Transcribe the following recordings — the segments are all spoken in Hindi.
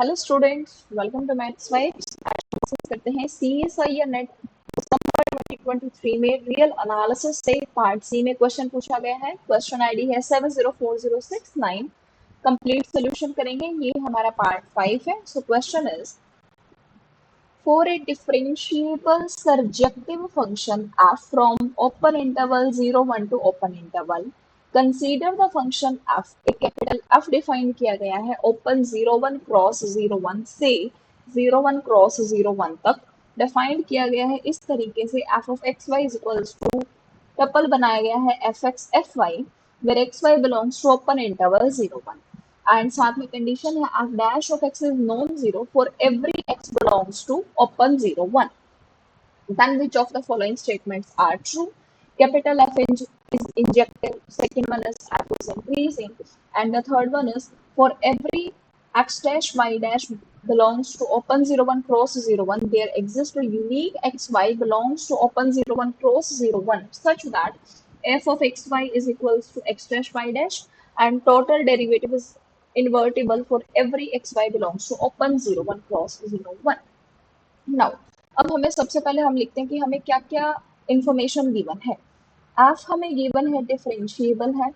Hello students, welcome to maths vibes. आज डिस्कस करते हैं सीएसआई या नेट दिसंबर 2023 में रियल एनालिसिस से पार्ट सी में क्वेश्चन पूछा गया है। क्वेश्चन आईडी है 704069। कंप्लीट सोल्यूशन करेंगे। ये हमारा पार्ट 5 है। So question is for a differentiable surjective function f from open interval 0 1 to open interval, consider the function f। एक कैपिटल f डिफाइन किया गया है ओपन 01 क्रॉस 01 से 01 क्रॉस 01 तक डिफाइंड किया गया है इस तरीके से f of x y is equals to tuple बनाया गया है F X F Y where X Y belongs to open interval 01 and साथ में कंडीशन है F dash of X is non zero for every X belongs to open 01, then which of the following statements are true? Capital F is injective, second one is F is increasing, and the third one is for every x dash y dash belongs to open 01 cross 01, there exists a unique xy belongs to open 01 cross 01 such that f of xy is equals to x dash y dash and total derivative is invertible for every xy belongs to open 01 cross 01. Now अब हमें सबसे पहले हम लिखते हैं कि हमें क्या क्या इंफॉर्मेशन गिवन है। एफ हमें गिवन है डिफरेंशिएबल है,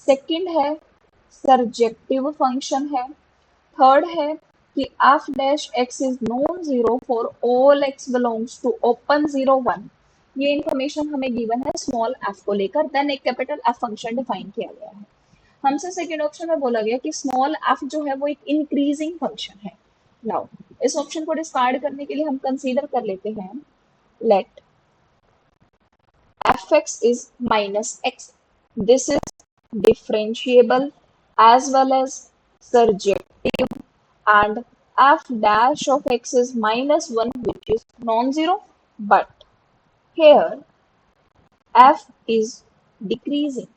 सेकंड है सरजेक्टिव फंक्शन है, थर्ड है कि F dash X is non zero for all X belongs to open 01। ये इंफॉर्मेशन हमें गिवन है स्मॉल एफ को लेकर। देन एक कैपिटल एफ फंक्शन डिफाइन किया गया है। हमसे सेकेंड ऑप्शन में बोला गया कि स्मॉल एफ जो है वो एक इंक्रीजिंग फंक्शन है। नाउ इस ऑप्शन को डिस्कार्ड करने के लिए हम कंसीडर कर लेते हैं late fx is minus x. This is differentiable as well as surjective, and f dash of x is minus 1 which is non-zero, but here f is decreasing.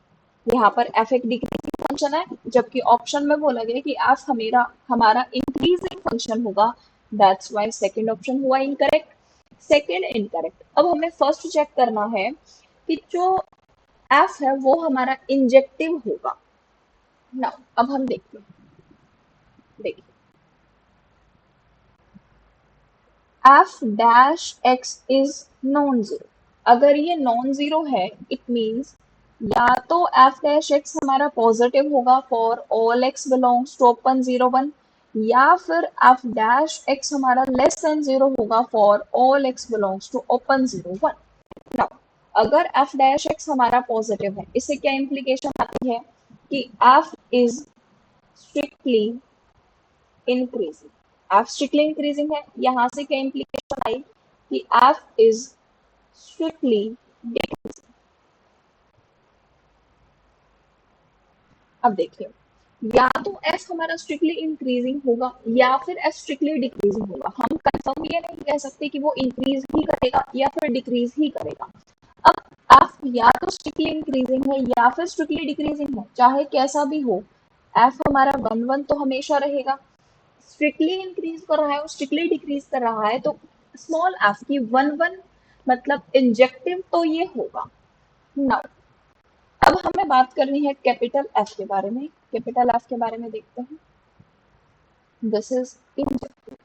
यहाँ पर f एक डिक्रीजिंग फंक्शन है जबकि ऑप्शन में बोला गया कि f हमारा इंक्रीजिंग फंक्शन होगा। दैट्स वाई सेकेंड ऑप्शन हुआ इनकरेक्ट। Second incorrect. अब हमें फर्स्ट चेक करना है कि जो f है वो हमारा इंजेक्टिव होगा। नाउ अब हम देखते हैं, देखिए f dash x is non zero. अगर ये नॉन जीरो है इट मीन्स या तो f डैश x हमारा पॉजिटिव होगा for all x belongs to open 01, या फिर f डैश x हमारा लेस देन जीरो होगा for all x belongs to open 01। Now अगर f डैश x हमारा पॉजिटिव है, इससे क्या इंप्लीकेशन आती है कि f is strictly increasing. f strictly increasing है, यहां से क्या इंप्लीकेशन आई कि f इज स्ट्रिक्टली डिक्रीजिंग। अब देखिए या तो f हमारा स्ट्रिक्टली इंक्रीजिंग होगा या फिर f स्ट्रिक्टली डिक्रीजिंग होगा। हम कंफर्म ये नहीं कह सकते कि वो इंक्रीज ही करेगा या फिर डिक्रीज ही करेगा। अब f या तो स्ट्रिक्टली इंक्रीजिंग है या फिर स्ट्रिक्टली डिक्रीजिंग है, चाहे कैसा भी हो f हमारा 1 1 तो हमेशा रहेगा। स्ट्रिक्टली इंक्रीज कर रहा है और स्ट्रिक्टली डिक्रीज कर रहा है तो स्मॉल f की 1 1 मतलब इंजेक्टिव तो ये होगा। नाउ अब हमें बात करनी है कैपिटल एफ के बारे में। कैपिटल एफ के बारे में देखते हैं। This is injective.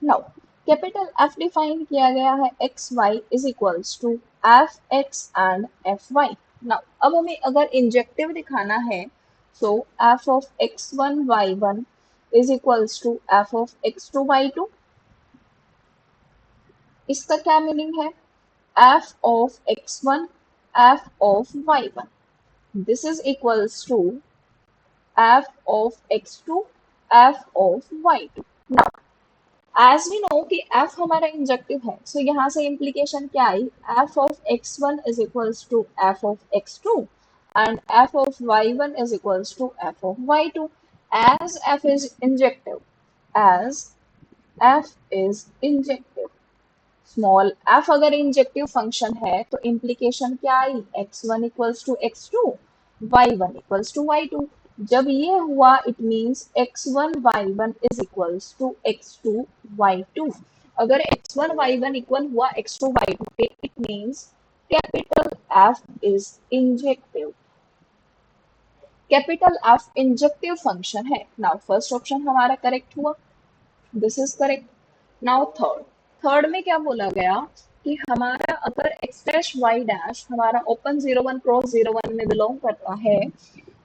Now capital F define किया गया है X Y is equals to F X and F Y. Now अब हमें अगर इंजेक्टिव दिखाना है so F of X one Y one is equals to F of X two Y two. इसका क्या मीनिंग है? F of X one f of y1, this is equals to f of x2 f of y2. Now as we know कि f हमारा इंजेक्टिव है, so यहाँ से implication क्या आई? f of x1 is equals to f of x2 and f of y1 is equals to f of y2. As f is injective, as f is injective, small f अगर इंजेक्टिव फंक्शन है तो इम्प्लीकेशन क्या आई? x1 equals to x2 y1 equals to y2। जब ये हुआ it means x1 y1 is equals to x2 y2। अगर x1 y1 इक्वल हुआ x2 y2 पे it means capital F is injective. Capital F injective function है। नाउ फर्स्ट ऑप्शन हमारा करेक्ट हुआ, this is correct. Now third, third में क्या बोला गया कि हमारा अगर एक्स डैश वाई डैश हमारा ओपन 01 क्रॉस 01 में बिलोंग करता है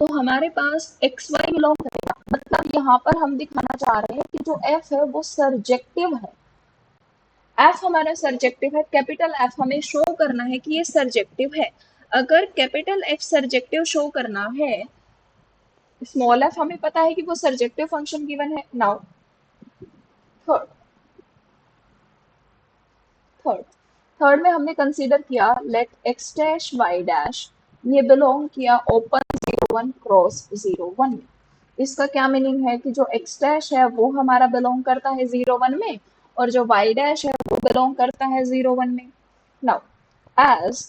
तो हमारे पास एक्स वाई बिलोंग करेगा। मतलब यहाँ पर हम दिखाना चाह रहे हैं कि जो एफ है वो सर्जेक्टिव है। एफ हमारा सर्जेक्टिव है, कैपिटल एफ हमें शो करना है कि ये सर्जेक्टिव है। अगर कैपिटल एफ सर्जेक्टिव शो करना है, स्मॉल एफ हमें पता है कि वो सर्जेक्टिव फंक्शन गिवन है। नाउ थर्ड, थर्ड थर्ड में हमने कंसीडर किया let X dash Y dash, ये बिलोंग किया ओपन 01 क्रॉस 01 में। इसका क्या मीनिंग है कि जो एक्स डैश है वो हमारा बिलोंग करता है 01 में और जो वाई डैश है वो बिलोंग करता है 01 में। Now as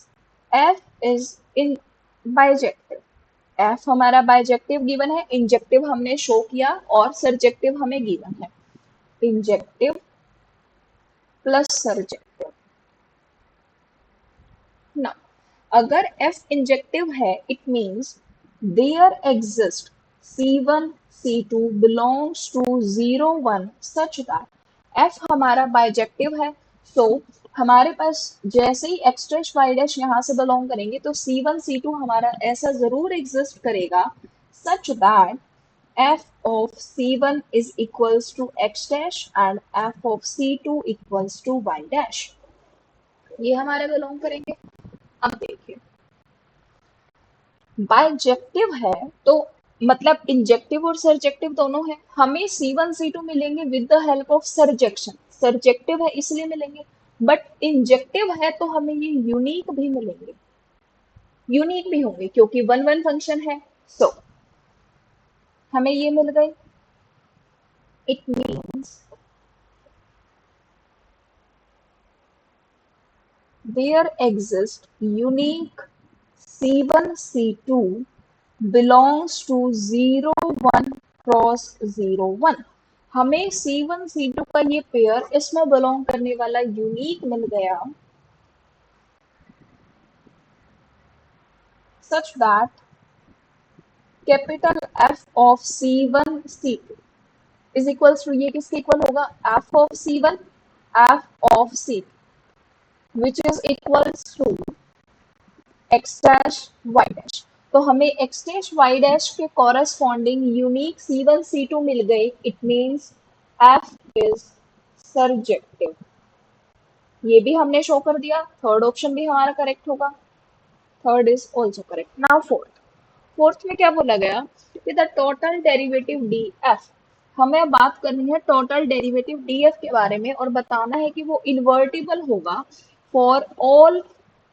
F is in bijective, F हमारा बाइजेक्टिव गिवन है, इंजेक्टिव हमने शो किया और सर्जेक्टिव हमें गिवन है। Injective plus surjective. ना अगर F इंजेक्टिव है, it means there exist C1 C2 belongs to 01 such that F हमारा बाइजेक्टिव है। सो हमारे पास जैसे ही एक्स डैश वाई डैश यहाँ से बिलोंग करेंगे तो C1 C2 हमारा ऐसा जरूर एग्जिस्ट करेगा such that f of C1 is equals to x dash and f of C2 equals to y dash, ये हमारे बिलोंग करेंगे। अब देखिए बाइजेक्टिव है तो मतलब इंजेक्टिव और सर्जेक्टिव दोनों है, हमें C1 C2 मिलेंगे with the help of surjection, surjective है इसलिए मिलेंगे। बट इंजेक्टिव है तो हमें ये यूनिक भी मिलेंगे, यूनिक भी होंगे क्योंकि वन वन फंक्शन है। सो हमें ये मिल गए। It means there exist unique C1 C2 belongs to 01 cross 01। हमें C1 C2 का ये पेयर इसमें बिलोंग करने वाला यूनिक मिल गया such that capital F of C1 C2 is equals to, ये किसके इक्वल होगा, F of C1 F of C2 which is equals to X dash Y dash. तो हमें एक्स डैश वाई डैश के कॉरस्पॉन्डिंग यूनिक C1 C2 मिल गए। It means F is surjective, ये भी हमने शो कर दिया। थर्ड ऑप्शन भी हमारा करेक्ट होगा, third is also correct. Now fourth, fourth में क्या बोला गया कि the total derivative D F, हमें बात करनी है टोटल डेरिवेटिव डी एफ के बारे में और बताना है कि वो इन्वर्टिबल होगा for all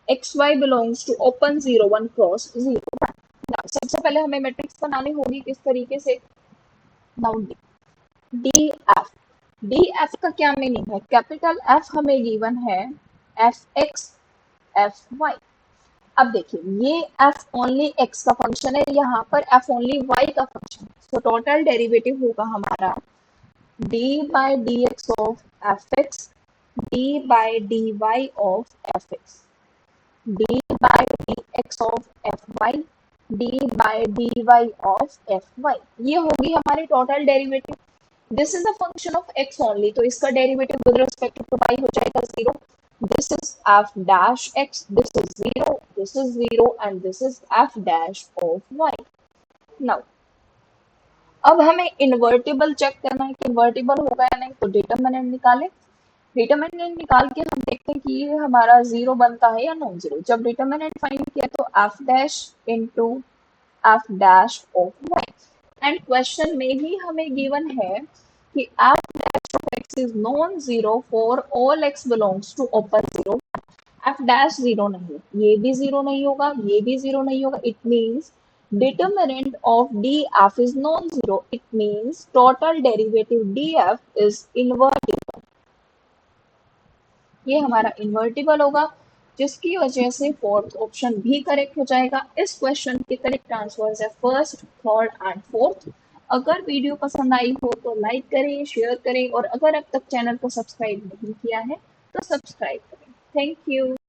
X Y belongs to open 01 cross 01। सबसे पहले हमें मैट्रिक्स बनानी होगी किस तरीके से। Now D F, D F का क्या मीनिंग है, कैपिटल एफ हमें गिवन है एफ एक्स एफ वाई। अब देखिए ये एफ ओनली एक्स का फंक्शन है, यहाँ पर एफ ओनली वाई का फंक्शन है। तो टोटल डेरिवेटिव होगा हमारा D by D X of F X D by D Y of F X D by D X of F Y D by D Y of F Y, ये होगी हमारी total derivative. This is a function of X only, तो इसका derivative with respect to Y हो जाएगा 0। this is f dash x, this is 0, this is 0 and this is f dash of y। now अब हमें इन्वर्टिबल चेक करना है कि इन्वर्टिबल होगा या नहीं, तो डिटरमिनेंट निकाले। डिटरमिनेंट निकाल के हम देखते हैं कि ये हमारा 0 बनता है या नॉन जीरो। जब डिटरमिनेंट फाइंड किया तो f dash into f dash of y, and question में ही हमें गिवन है कि f dash of x is non-zero for all x belongs to open 0। f dash 0 नहीं, ये भी 0 नहीं होगा, ये भी 0 नहीं होगा। It means determinant of df is non-zero। It means total derivative df is invertible। ये हमारा इन्वर्टिबल होगा जिसकी वजह से फोर्थ ऑप्शन भी करेक्ट हो जाएगा। इस क्वेश्चन के करेक्ट आंसर्स है फर्स्ट, थर्ड एंड फोर्थ। अगर वीडियो पसंद आई हो तो लाइक करें, शेयर करें और अगर अब तक चैनल को सब्सक्राइब नहीं किया है तो सब्सक्राइब करें। Thank you.